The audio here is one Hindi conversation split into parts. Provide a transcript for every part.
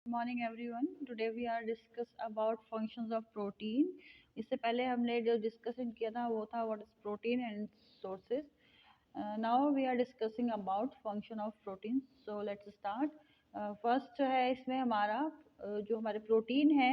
Morning everyone. Today we are discuss about functions of protein. इससे पहले हमने जो डिस्कशन किया था वो था what is protein and sources. Now we are discussing about function of protein. So let's start. First है इसमें हमारा जो हमारे प्रोटीन है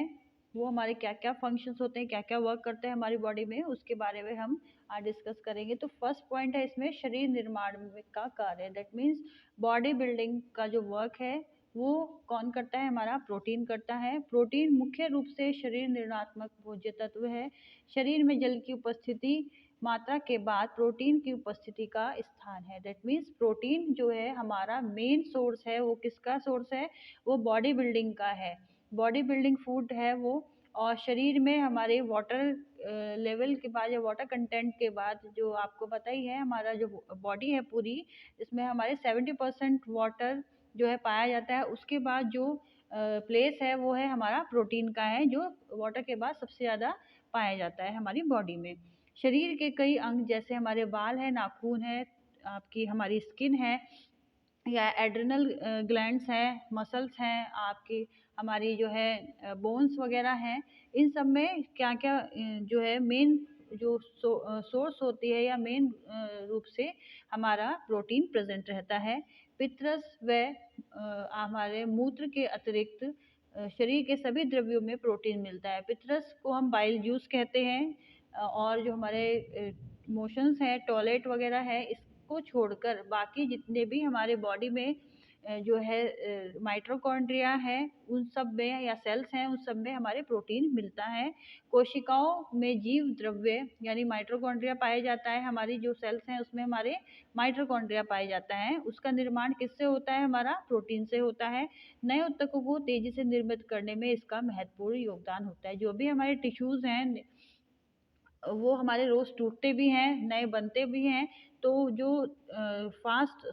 वो हमारे क्या क्या फंक्शंस होते हैं, क्या क्या वर्क करते हैं हमारी बॉडी में, उसके बारे में हम आज डिस्कस करेंगे। तो फर्स्ट पॉइंट है इसमें शरीर निर्माण का कार्य। दैट मीन्स बॉडी बिल्डिंग का जो वर्क है वो कौन करता है? हमारा प्रोटीन करता है। प्रोटीन मुख्य रूप से शरीर निर्णात्मक भोज्य तत्व है। शरीर में जल की उपस्थिति मात्रा के बाद प्रोटीन की उपस्थिति का स्थान है। दैट मीन्स प्रोटीन जो है हमारा मेन सोर्स है। वो किसका सोर्स है? वो बॉडी बिल्डिंग का है, बॉडी बिल्डिंग फूड है वो। और शरीर में हमारे वाटर लेवल के बाद या वाटर कंटेंट के बाद, जो आपको पता ही है हमारा जो बॉडी है पूरी, इसमें हमारे 70% वाटर जो है पाया जाता है। उसके बाद जो प्लेस है वो है हमारा प्रोटीन का है, जो वाटर के बाद सबसे ज़्यादा पाया जाता है हमारी बॉडी में। शरीर के कई अंग जैसे हमारे बाल है, नाखून है, आपकी हमारी स्किन है, या एड्रिनल ग्लैंड्स हैं, मसल्स हैं, आपकी हमारी जो है बोन्स वगैरह हैं, इन सब में क्या क्या जो है मेन जो सोर्स होती है या मेन रूप से हमारा प्रोटीन प्रेजेंट रहता है। पित्रस व हमारे मूत्र के अतिरिक्त शरीर के सभी द्रव्यों में प्रोटीन मिलता है। पित्रस को हम बाइल जूस कहते हैं। और जो हमारे मोशंस हैं, टॉयलेट वगैरह है, इसको छोड़कर बाकी जितने भी हमारे बॉडी में जो है माइटोकॉन्ड्रिया है उन सब में, या सेल्स हैं उन सब में हमारे प्रोटीन मिलता है। कोशिकाओं में जीव द्रव्य यानी माइटोकॉन्ड्रिया पाया जाता है। हमारी जो सेल्स हैं उसमें हमारे माइटोकॉन्ड्रिया पाया जाता है। उसका निर्माण किससे होता है? हमारा प्रोटीन से होता है। नए ऊतकों को तेजी से निर्मित करने में इसका महत्वपूर्ण योगदान होता है। जो भी हमारे टिश्यूज हैं वो हमारे रोज टूटते भी हैं, नए बनते भी हैं। तो जो फास्ट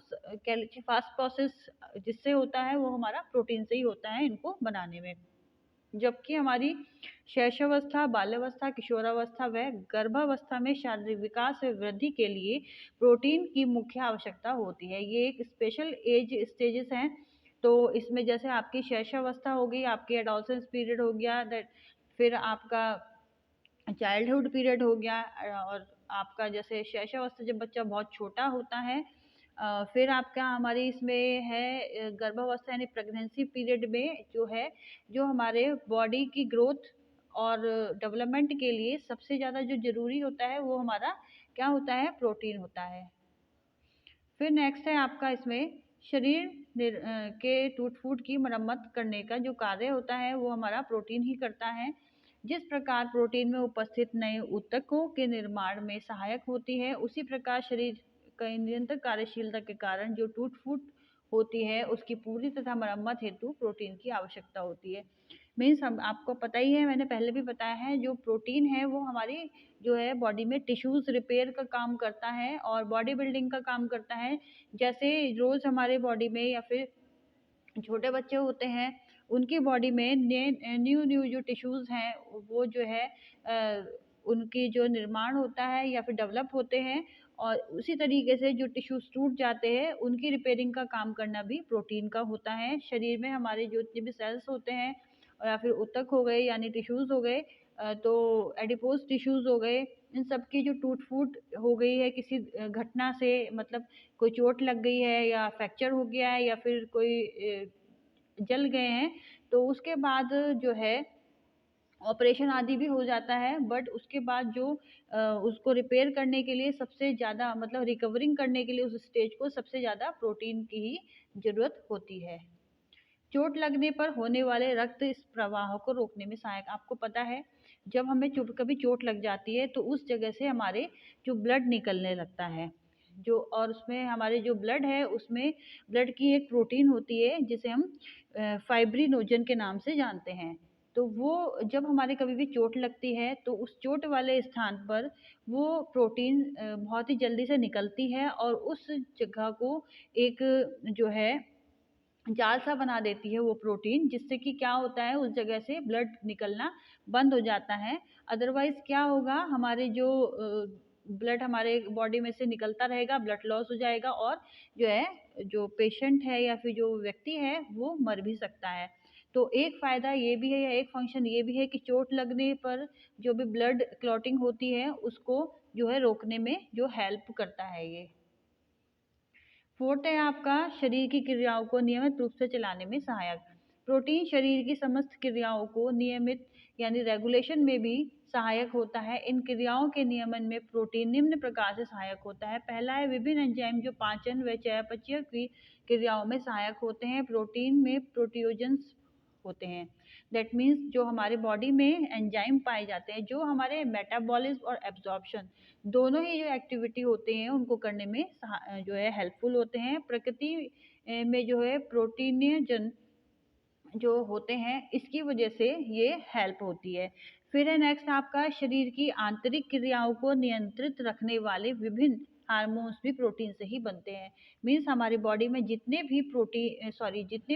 प्रोसेस जिससे होता है वो हमारा प्रोटीन से ही होता है इनको बनाने में। जबकि हमारी शैशवावस्था, बाल्यावस्था, किशोरावस्था व गर्भावस्था में शारीरिक विकास व वृद्धि के लिए प्रोटीन की मुख्य आवश्यकता होती है। ये एक स्पेशल एज स्टेजेस हैं। तो इसमें जैसे आपकी शैशवावस्था हो गई, आपकी एडोलसेंस पीरियड हो गया, फिर आपका चाइल्डहुड पीरियड हो गया, और आपका जैसे शैशवावस्था जब बच्चा बहुत छोटा होता है। फिर आपका हमारी इसमें है गर्भावस्था यानी प्रेगनेंसी पीरियड में जो है, जो हमारे बॉडी की ग्रोथ और डेवलपमेंट के लिए सबसे ज़्यादा जो ज़रूरी होता है वो हमारा क्या होता है? प्रोटीन होता है। फिर नेक्स्ट है आपका इसमें शरीर के टूट फूट की मरम्मत करने का जो कार्य होता है वो हमारा प्रोटीन ही करता है। जिस प्रकार प्रोटीन में उपस्थित नए ऊतकों के निर्माण में सहायक होती है, उसी प्रकार शरीर की निरंतर कार्यशीलता के कारण जो टूट फूट होती है उसकी पूरी तथा मरम्मत हेतु प्रोटीन की आवश्यकता होती है। मीन्स हम आपको पता ही है, मैंने पहले भी बताया है, जो प्रोटीन है वो हमारी जो है बॉडी में टिश्यूज रिपेयर का काम करता है और बॉडी बिल्डिंग का काम करता है। जैसे रोज हमारे बॉडी में या फिर छोटे बच्चे होते हैं उनकी बॉडी में न्यू न्यू जो टिश्यूज हैं वो जो है उनकी जो निर्माण होता है या फिर डेवलप होते हैं। और उसी तरीके से जो टिश्यूज टूट जाते हैं उनकी रिपेयरिंग का काम करना भी प्रोटीन का होता है। शरीर में हमारे जो जितने भी सेल्स होते हैं या फिर ऊतक हो गए यानी टिश्यूज हो गए, तो एडिपोज टिश्यूज हो गए, इन सब की जो टूट फूट हो गई है किसी घटना से, मतलब कोई चोट लग गई है या फ्रैक्चर हो गया है या फिर कोई जल गए हैं, तो उसके बाद जो है ऑपरेशन आदि भी हो जाता है। बट उसके बाद जो उसको रिपेयर करने के लिए सबसे ज़्यादा, मतलब रिकवरिंग करने के लिए उस स्टेज को सबसे ज़्यादा प्रोटीन की ही ज़रूरत होती है। चोट लगने पर होने वाले रक्त इस प्रवाह को रोकने में सहायक। आपको पता है जब हमें कभी चोट लग जाती है तो उस जगह से हमारे जो ब्लड निकलने लगता है, जो और उसमें हमारे जो ब्लड है उसमें ब्लड की एक प्रोटीन होती है जिसे हम फाइब्रिनोजन के नाम से जानते हैं। तो वो जब हमारे कभी भी चोट लगती है तो उस चोट वाले स्थान पर वो प्रोटीन बहुत ही जल्दी से निकलती है और उस जगह को एक जो है जाल सा बना देती है वो प्रोटीन, जिससे कि क्या होता है उस जगह से ब्लड निकलना बंद हो जाता है। अदरवाइज क्या होगा, हमारे जो ब्लड हमारे बॉडी में से निकलता रहेगा, ब्लड लॉस हो जाएगा और जो है जो पेशेंट है या फिर जो व्यक्ति है वो मर भी सकता है। तो एक फ़ायदा ये भी है या एक फंक्शन ये भी है कि चोट लगने पर जो भी ब्लड क्लॉटिंग होती है उसको जो है रोकने में जो हेल्प करता है ये। फोर्थ है आपका शरीर की क्रियाओं को नियमित रूप से चलाने में सहायक। प्रोटीन शरीर की समस्त क्रियाओं को नियमित यानी रेगुलेशन में भी सहायक होता है। इन क्रियाओं के नियमन में प्रोटीन निम्न प्रकार से सहायक होता है। पहला है विभिन्न एंजाइम जो पाचन व चयापचय की क्रियाओं में सहायक होते हैं। प्रोटीन में प्रोटियोजेंस होते हैं। दैट मीन्स जो हमारे बॉडी में एंजाइम पाए जाते हैं जो हमारे मेटाबॉलिज्म और एब्जॉर्प्शन दोनों ही जो एक्टिविटी होते हैं उनको करने में जो है हेल्पफुल होते हैं। प्रकृति में जो है प्रोटीनजन जो होते हैं इसकी वजह से ये हेल्प होती है। फिर है नेक्स्ट आपका शरीर की आंतरिक क्रियाओं को नियंत्रित रखने वाले विभिन्न हार्मोन्स भी प्रोटीन से ही बनते हैं। मीन्स हमारी बॉडी में जितने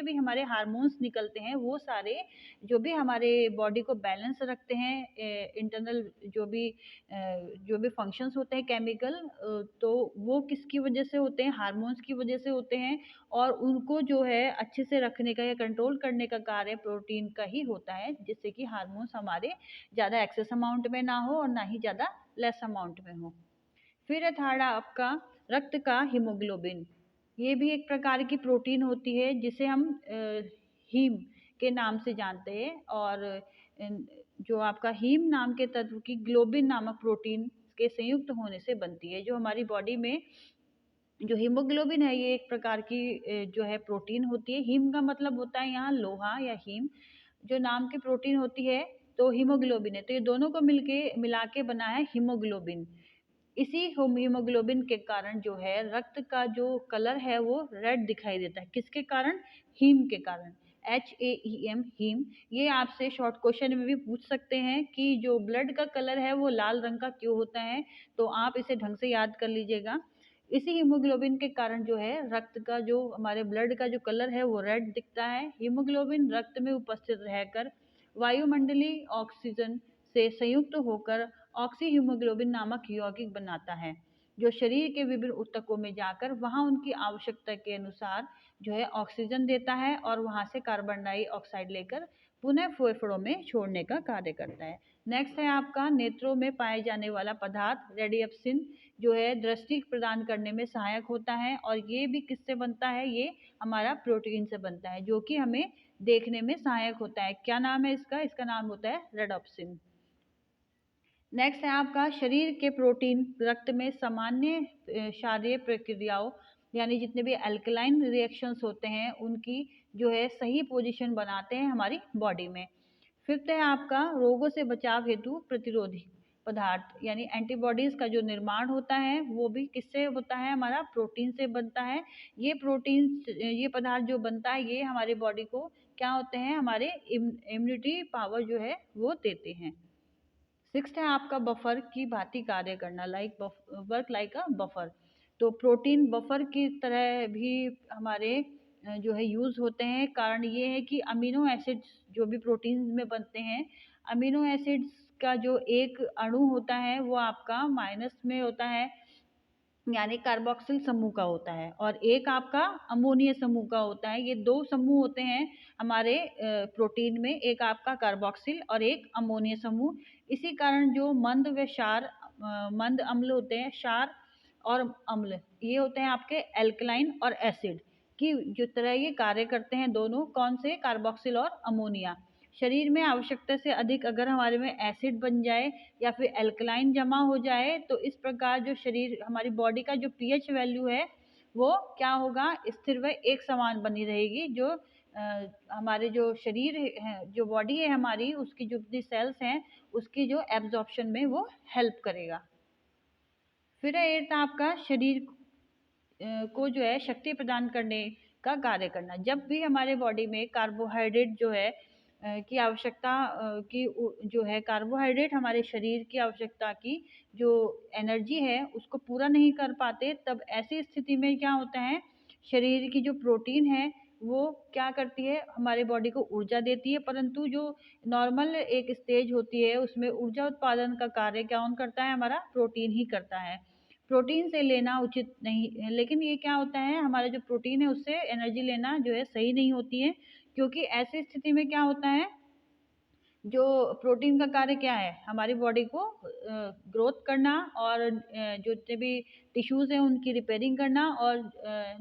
भी हमारे हार्मोन्स निकलते हैं वो सारे जो भी हमारे बॉडी को बैलेंस रखते हैं, इंटरनल जो भी फंक्शंस होते हैं केमिकल, तो वो किसकी वजह से होते हैं, हार्मोन्स की वजह से होते हैं। और उनको जो है अच्छे से रखने का या कंट्रोल करने का कार्य प्रोटीन का ही होता है, जिससे कि हार्मोन्स हमारे ज़्यादा एक्सेस अमाउंट में ना हो और ना ही ज़्यादा लेस अमाउंट में हो। फिर है थर्ड आपका रक्त का हीमोग्लोबिन। ये भी एक प्रकार की प्रोटीन होती है जिसे हम हीम के नाम से जानते हैं। और जो आपका हीम नाम के तत्व की ग्लोबिन नामक प्रोटीन के संयुक्त होने से बनती है। जो हमारी बॉडी में जो हीमोग्लोबिन है ये एक प्रकार की जो है प्रोटीन होती है। हीम का मतलब होता है यहाँ लोहा या हीम। जो नाम की प्रोटीन होती है तो हीमोग्लोबिन है, तो ये दोनों को मिला के बना है हीमोग्लोबिन। इसी हीमोग्लोबिन के कारण जो है रक्त का जो कलर है वो रेड दिखाई देता है। किसके कारण? हीम के कारण। HAEM haem. ये आपसे शॉर्ट क्वेश्चन में भी पूछ सकते हैं कि जो ब्लड का कलर है वो लाल रंग का क्यों होता है, तो आप इसे ढंग से याद कर लीजिएगा। इसी हीमोग्लोबिन के कारण जो है रक्त का जो हमारे ब्लड का जो कलर है वो रेड दिखता है। हीमोग्लोबिन रक्त में उपस्थित रहकर वायुमंडलीय ऑक्सीजन से संयुक्त होकर ऑक्सी हीमोग्लोबिन नामक यौगिक बनाता है, जो शरीर के विभिन्न ऊतकों में जाकर वहां उनकी आवश्यकता के अनुसार जो है ऑक्सीजन देता है और वहां से कार्बन डाइऑक्साइड लेकर पुनः फेफड़ों में छोड़ने का कार्य करता है। नेक्स्ट है आपका नेत्रों में पाए जाने वाला पदार्थ रेडियप्सिन, जो है दृष्टि प्रदान करने में सहायक होता है। और ये भी किससे बनता है? ये हमारा प्रोटीन से बनता है जो कि हमें देखने में सहायक होता है। क्या नाम है इसका? इसका नाम होता है रेडोप्सिन। नेक्स्ट है आपका शरीर के प्रोटीन रक्त में सामान्य क्षारीय प्रक्रियाओं यानी जितने भी अल्कलाइन रिएक्शंस होते हैं उनकी जो है सही पोजीशन बनाते हैं हमारी बॉडी में। फिफ्थ है आपका रोगों से बचाव हेतु प्रतिरोधी पदार्थ यानी एंटीबॉडीज का जो निर्माण होता है वो भी किससे होता है? हमारा प्रोटीन से बनता है। ये पदार्थ जो बनता है ये हमारी बॉडी को क्या होते हैं? हमारे इम्यूनिटी पावर जो है वो देते हैं। सिक्स्थ है आपका बफर की भांति कार्य करना, वर्क लाइक अ बफर। तो प्रोटीन बफर की तरह भी हमारे जो है यूज होते हैं। कारण ये है कि अमीनो एसिड्स जो भी प्रोटीन में बनते हैं, अमीनो एसिड्स का जो एक अणु होता है वो आपका माइनस में होता है यानी कार्बोक्सिल समूह का होता है, और एक आपका अमोनिया समूह का होता है। ये दो समूह होते हैं हमारे प्रोटीन में, एक आपका कार्बोक्सिल और एक अमोनिया समूह। इसी कारण जो मंद व क्षार मंद अम्ल होते हैं, क्षार और अम्ल ये होते हैं आपके एल्कलाइन और एसिड की जो तरह ये कार्य करते हैं दोनों। कौन से? कार्बोक्सिल और अमोनिया। शरीर में आवश्यकता से अधिक अगर हमारे में एसिड बन जाए या फिर एल्कलाइन जमा हो जाए तो इस प्रकार जो शरीर हमारी बॉडी का जो पीएच वैल्यू है वो क्या होगा? स्थिर व एक समान बनी रहेगी। जो हमारे जो शरीर है, जो बॉडी है हमारी, उसकी जो भी सेल्स हैं उसकी जो एब्जॉर्प्शन में वो हेल्प करेगा। फिर है एर्थ आपका शरीर को जो है शक्ति प्रदान करने का कार्य करना। जब भी हमारे बॉडी में कार्बोहाइड्रेट जो है की आवश्यकता की जो है कार्बोहाइड्रेट हमारे शरीर की आवश्यकता की जो एनर्जी है उसको पूरा नहीं कर पाते, तब ऐसी स्थिति में क्या होता है? शरीर की जो प्रोटीन है वो क्या करती है? हमारे बॉडी को ऊर्जा देती है, परंतु जो नॉर्मल एक स्टेज होती है उसमें ऊर्जा उत्पादन का कार्य कौन करता है? हमारा प्रोटीन ही करता है। प्रोटीन से लेना उचित नहीं है, लेकिन ये क्या होता है? हमारा जो प्रोटीन है उससे एनर्जी लेना जो है सही नहीं होती है, क्योंकि ऐसी स्थिति में क्या होता है, जो प्रोटीन का कार्य क्या है, हमारी बॉडी को ग्रोथ करना और जो जितने भी टिश्यूज हैं उनकी रिपेयरिंग करना और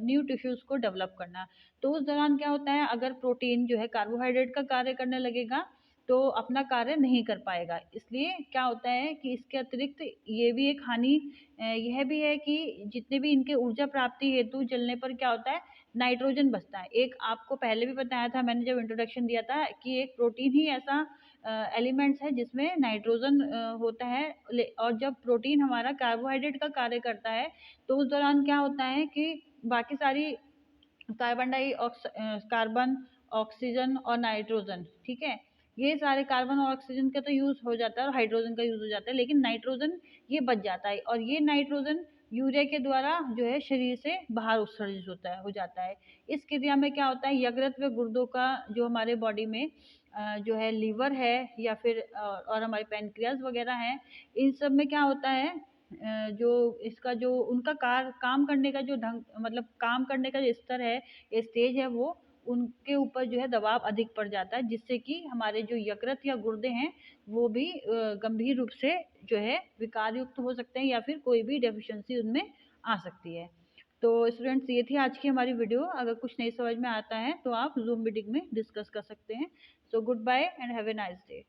न्यू टिश्यूज को डेवलप करना। तो उस दौरान क्या होता है, अगर प्रोटीन जो है कार्बोहाइड्रेट का कार्य करने लगेगा तो अपना कार्य नहीं कर पाएगा। इसलिए क्या होता है कि इसके अतिरिक्त ये भी एक हानि यह भी है कि जितने भी इनके ऊर्जा प्राप्ति हेतु जलने पर क्या होता है, नाइट्रोजन बचता है। एक आपको पहले भी बताया था मैंने जब इंट्रोडक्शन दिया था कि एक प्रोटीन ही ऐसा एलिमेंट्स है जिसमें नाइट्रोजन होता है। और जब प्रोटीन हमारा कार्बोहाइड्रेट का कार्य करता है तो उस दौरान क्या होता है कि बाकी सारी कार्बन, ऑक्सीजन और नाइट्रोजन, ठीक है, ये सारे कार्बन और ऑक्सीजन का तो यूज हो जाता है और हाइड्रोजन का यूज हो जाता है, लेकिन नाइट्रोजन ये बच जाता है और ये नाइट्रोजन यूरिया के द्वारा जो है शरीर से बाहर उत्सर्जित होता है हो जाता है। इस क्रिया में क्या होता है, यकृत व गुर्दों का जो हमारे बॉडी में जो है लीवर है या फिर और हमारे पैनक्रियाज वगैरह हैं, इन सब में क्या होता है, जो इसका जो उनका काम करने का जो ढंग, मतलब काम करने का जो स्तर है, स्टेज है, वो उनके ऊपर जो है दबाव अधिक पड़ जाता है, जिससे कि हमारे जो यकृत या गुर्दे हैं वो भी गंभीर रूप से जो है विकार युक्त हो सकते हैं या फिर कोई भी डेफिशिएंसी उनमें आ सकती है। तो स्टूडेंट्स, ये थी आज की हमारी वीडियो। अगर कुछ नहीं समझ में आता है तो आप जूम मीटिंग में डिस्कस कर सकते हैं। So good bye and have a nice day.